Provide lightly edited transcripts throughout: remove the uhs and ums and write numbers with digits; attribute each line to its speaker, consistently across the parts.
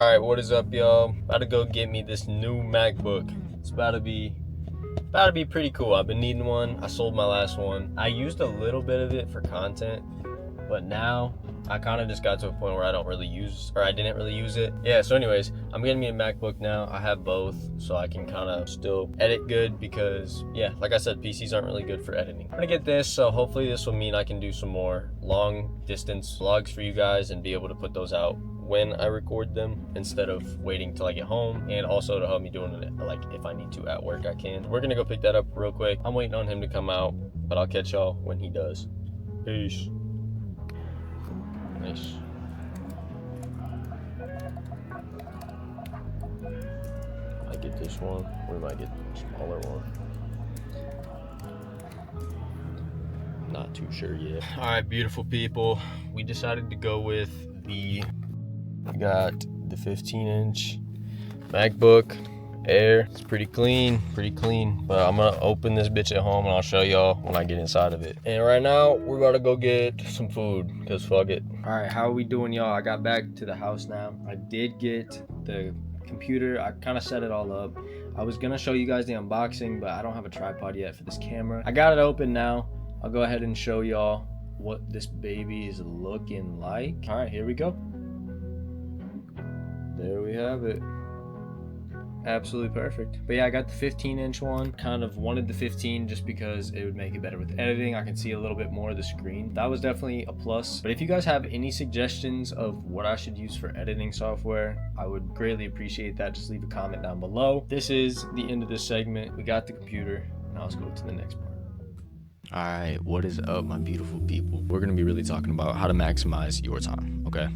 Speaker 1: All right, what is up, y'all? About to go get me this new MacBook. It's about to be pretty cool. I've been needing one. I sold my last one. I used a little bit of it for content, but now I kind of just got to a point where I didn't really use it. Yeah, so anyways, I'm getting me a MacBook now. I have both, so I can kind of still edit good because, yeah, like I said, PCs aren't really good for editing. I'm gonna get this, so hopefully this will mean I can do some more long distance vlogs for you guys and be able to put those out when I record them instead of waiting till I get home, and also to help me doing it, like if I need to at work, I can. We're gonna go pick that up real quick. I'm waiting on him to come out, but I'll catch y'all when he does. Peace. Nice. I get this one, or do I get the smaller one? Not too sure yet. All right, beautiful people. We decided to go with we got the 15-inch MacBook Air. It's pretty clean, but I'm gonna open this bitch at home and I'll show y'all when I get inside of it. And right now we're about to go get some food because fuck it. All right, how are we doing, y'all? I got back to the house now. I did get the computer. I kind of set it all up. I was gonna show you guys the unboxing, but I don't have a tripod yet for this camera. I got it open now. I'll go ahead and show y'all what this baby is looking like. All right, here we go. There we have it. Absolutely perfect. But yeah, I got the 15-inch one. Kind of wanted the 15 just because it would make it better with editing. I can see a little bit more of the screen. That was definitely a plus. But if you guys have any suggestions of what I should use for editing software, I would greatly appreciate that. Just leave a comment down below. This is the end of this segment. We got the computer. Now let's go to the next part.
Speaker 2: All right, what is up, my beautiful people? We're gonna be really talking about how to maximize your time, okay?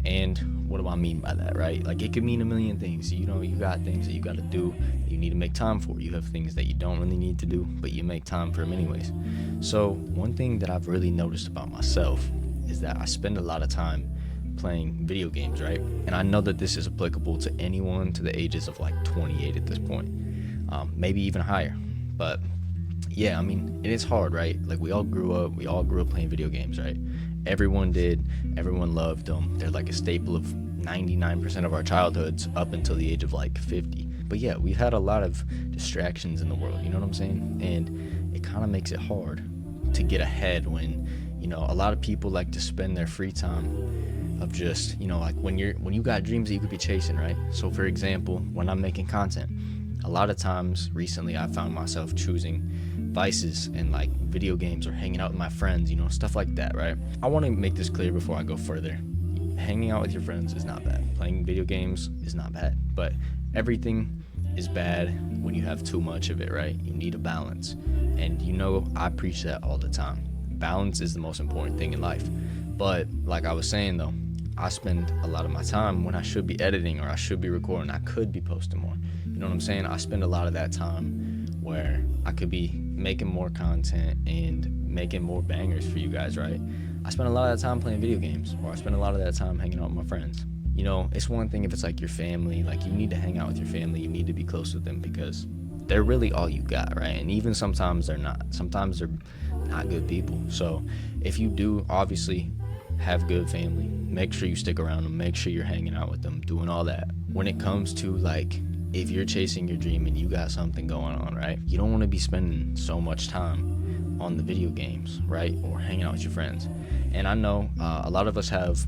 Speaker 2: And what do I mean by that, right? Like, it could mean a million things. You know, you got things that you got to do, you need to make time for. You have things that you don't really need to do, but you make time for them anyways. So one thing that I've really noticed about myself is that I spend a lot of time playing video games, right? And I know that this is applicable to anyone to the ages of like 28 at this point, maybe even higher. But yeah, I mean, it is hard, right? Like, we all grew up playing video games, right? Everyone did. Everyone loved them. They're like a staple of 99% of our childhoods up until the age of like 50. But yeah, we've had a lot of distractions in the world, you know what I'm saying? And it kind of makes it hard to get ahead when, you know, a lot of people like to spend their free time of just, you know, like when you got dreams that you could be chasing, right? So for example, when I'm making content, a lot of times recently I found myself choosing vices and like video games or hanging out with my friends, you know, stuff like that, right? I want to make this clear before I go further. Hanging out with your friends is not bad. Playing video games is not bad, but everything is bad when you have too much of it, right? You need a balance. And you know, I preach that all the time. Balance is the most important thing in life. But like I was saying though, I spend a lot of my time when I should be editing or I should be recording. I could be posting more. You know what I'm saying? I spend a lot of that time where I could be making more content and making more bangers for you guys, right? I spend a lot of that time playing video games, or I spend a lot of that time hanging out with my friends. You know, it's one thing if it's like your family, like you need to hang out with your family, you need to be close with them because they're really all you got, right? And even sometimes they're not. Sometimes they're not good people. So if you do obviously have good family, make sure you stick around them, make sure you're hanging out with them, doing all that. When it comes to like, if you're chasing your dream and you got something going on, right? You don't want to be spending so much time on the video games, right? Or hanging out with your friends. And I know a lot of us have,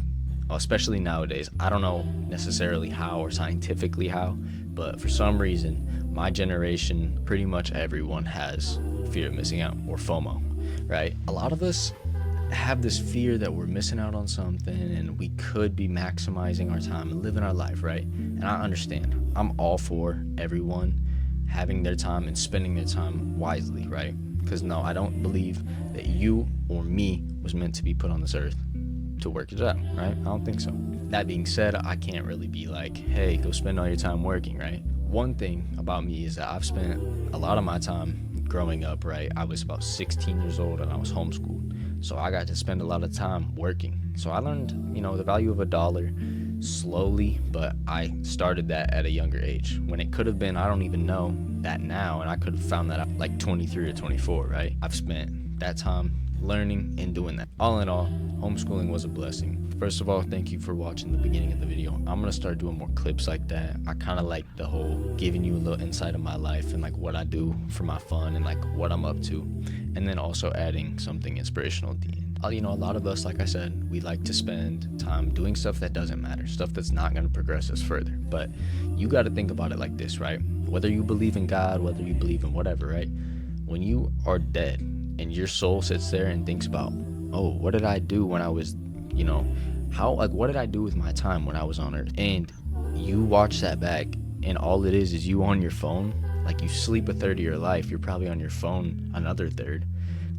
Speaker 2: especially nowadays, I don't know necessarily how or scientifically how, but for some reason, my generation, pretty much everyone has fear of missing out, or FOMO, right? A lot of us have this fear that we're missing out on something and we could be maximizing our time and living our life, right? And I understand. I'm all for everyone having their time and spending their time wisely, right? Because no, I don't believe that you or me was meant to be put on this earth to work it out, right? I don't think so. That being said, I can't really be like, hey, go spend all your time working, right? One thing about me is that I've spent a lot of my time growing up, right? I was about 16 years old and I was homeschooled. So I got to spend a lot of time working. So I learned, you know, the value of $1 slowly, but I started that at a younger age when it could have been, I don't even know that now. And I could have found that out like 23 or 24, right? I've spent that time learning, and doing that. All in all, homeschooling was a blessing. First of all, thank you for watching the beginning of the video. I'm gonna start doing more clips like that. I kind of like the whole giving you a little insight of my life and like what I do for my fun and like what I'm up to, and then also adding something inspirational at the end. You know, a lot of us, like I said, we like to spend time doing stuff that doesn't matter, stuff that's not going to progress us further. But you got to think about it like this, right? Whether you believe in God, whether you believe in whatever, right? When you are dead and your soul sits there and thinks about, oh, what did I do when I was, you know, what did I do with my time when I was on earth? And you watch that back and all it is you on your phone. Like, you sleep a third of your life, you're probably on your phone another third.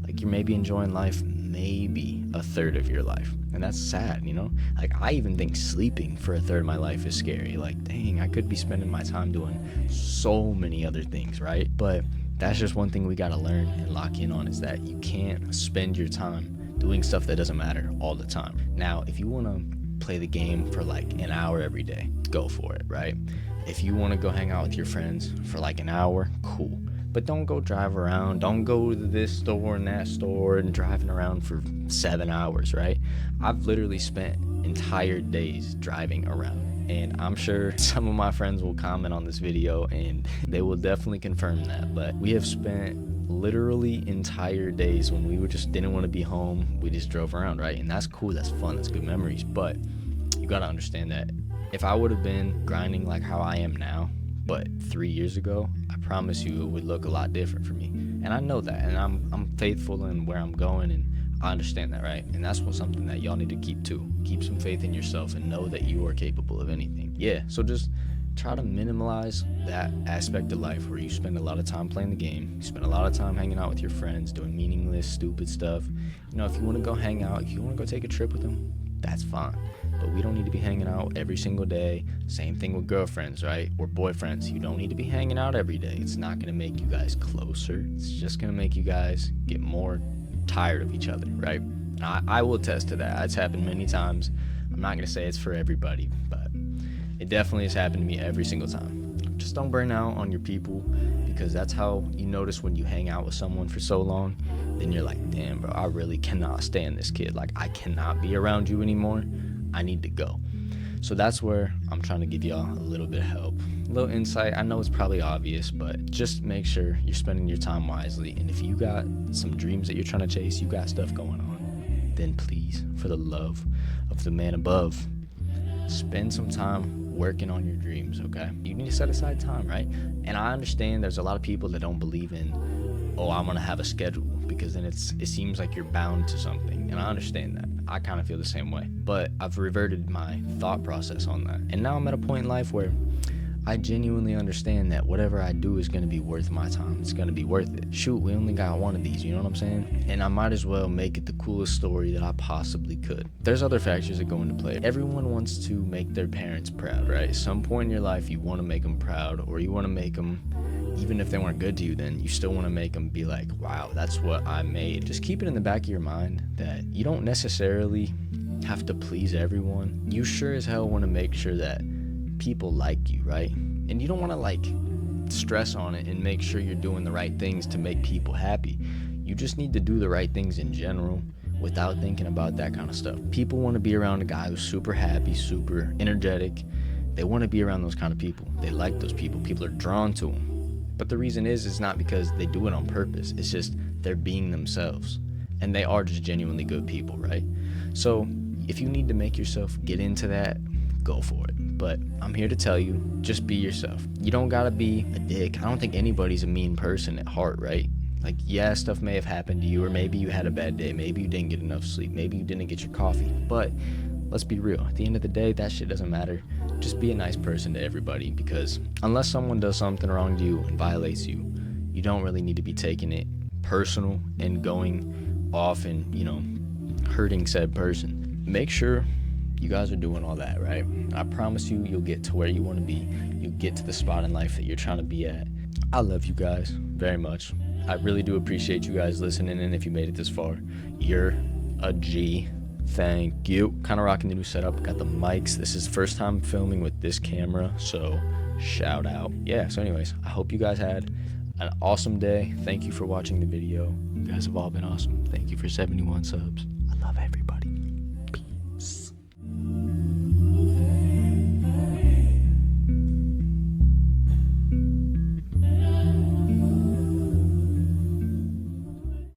Speaker 2: Like, you're maybe enjoying life maybe a third of your life, and that's sad, you know? Like, I even think sleeping for a third of my life is scary. Like, dang, I could be spending my time doing so many other things, right? But that's just one thing we gotta learn and lock in on, is that you can't spend your time doing stuff that doesn't matter all the time. Now, if you want to play the game for like an hour every day, go for it, right? If you want to go hang out with your friends for like an hour, cool. But don't go drive around. Don't go to this store and that store and driving around for 7 hours, right? I've literally spent entire days driving around. And I'm sure some of my friends will comment on this video and they will definitely confirm that. But we have spent literally entire days when we just didn't want to be home. We just drove around, right? And that's cool. That's fun. That's good memories. But you got to understand that if I would have been grinding like how I am now, but 3 years ago, I promise you it would look a lot different for me. And I know that, and I'm faithful in where I'm going, and I understand that, right? And that's something that y'all need to keep too. Keep some faith in yourself and know that you are capable of anything. Yeah, so just try to minimize that aspect of life where you spend a lot of time playing the game, you spend a lot of time hanging out with your friends, doing meaningless, stupid stuff. You know, if you want to go hang out, if you want to go take a trip with them, that's fine. But we don't need to be hanging out every single day. Same thing with girlfriends, right? Or boyfriends. You don't need to be hanging out every day. It's not going to make you guys closer. It's just going to make you guys get more tired of each other, right? And I will attest to that. It's happened many times. I'm not going to say it's for everybody, but it definitely has happened to me every single time. Just don't burn out on your people, because that's how you notice when you hang out with someone for so long. Then you're like, damn, bro, I really cannot stand this kid. Like, I cannot be around you anymore. I need to go. So that's where I'm trying to give y'all a little bit of help, a little insight. I know it's probably obvious, but just make sure you're spending your time wisely. And if you got some dreams that you're trying to chase, you got stuff going on, then please, for the love of the man above, spend some time working on your dreams, okay? You need to set aside time, right? And I understand there's a lot of people that don't believe in, oh, I'm gonna have a schedule, because then it seems like you're bound to something. And I understand that. I kind of feel the same way. But I've reverted my thought process on that. And now I'm at a point in life where I genuinely understand that whatever I do is going to be worth my time. It's going to be worth it. Shoot, we only got one of these, you know what I'm saying? And I might as well make it the coolest story that I possibly could. There's other factors that go into play. Everyone wants to make their parents proud, right? At some point in your life, you want to make them proud, or you want to make them, even if they weren't good to you then, you still want to make them be like, wow, that's what I made. Just keep it in the back of your mind that you don't necessarily have to please everyone. You sure as hell want to make sure that people like you, right? And you don't want to like stress on it and make sure you're doing the right things to make people happy. You just need to do the right things in general without thinking about that kind of stuff. People want to be around a guy who's super happy, super energetic. They want to be around those kind of people. They like those people. People are drawn to them. But the reason is not because they do it on purpose. It's just they're being themselves. And they are just genuinely good people, right? So if you need to make yourself get into that, go for it. But I'm here to tell you, just be yourself. You don't gotta be a dick. I don't think anybody's a mean person at heart, right? Like, yeah, stuff may have happened to you, or maybe you had a bad day. Maybe you didn't get enough sleep. Maybe you didn't get your coffee. But let's be real. At the end of the day, that shit doesn't matter. Just be a nice person to everybody, because unless someone does something wrong to you and violates you, you don't really need to be taking it personal and going off and, you know, hurting said person. Make sure you guys are doing all that, right? I promise you, you'll get to where you want to be. You'll get to the spot in life that you're trying to be at. I love you guys very much. I really do appreciate you guys listening, and if you made it this far, you're a G. Thank you. Kind of rocking the new setup. Got the mics. This is the first time filming with this camera, so shout out. Yeah, so anyways, I hope you guys had an awesome day. Thank you for watching the video. You guys have all been awesome. Thank you for 71 subs. I love everybody.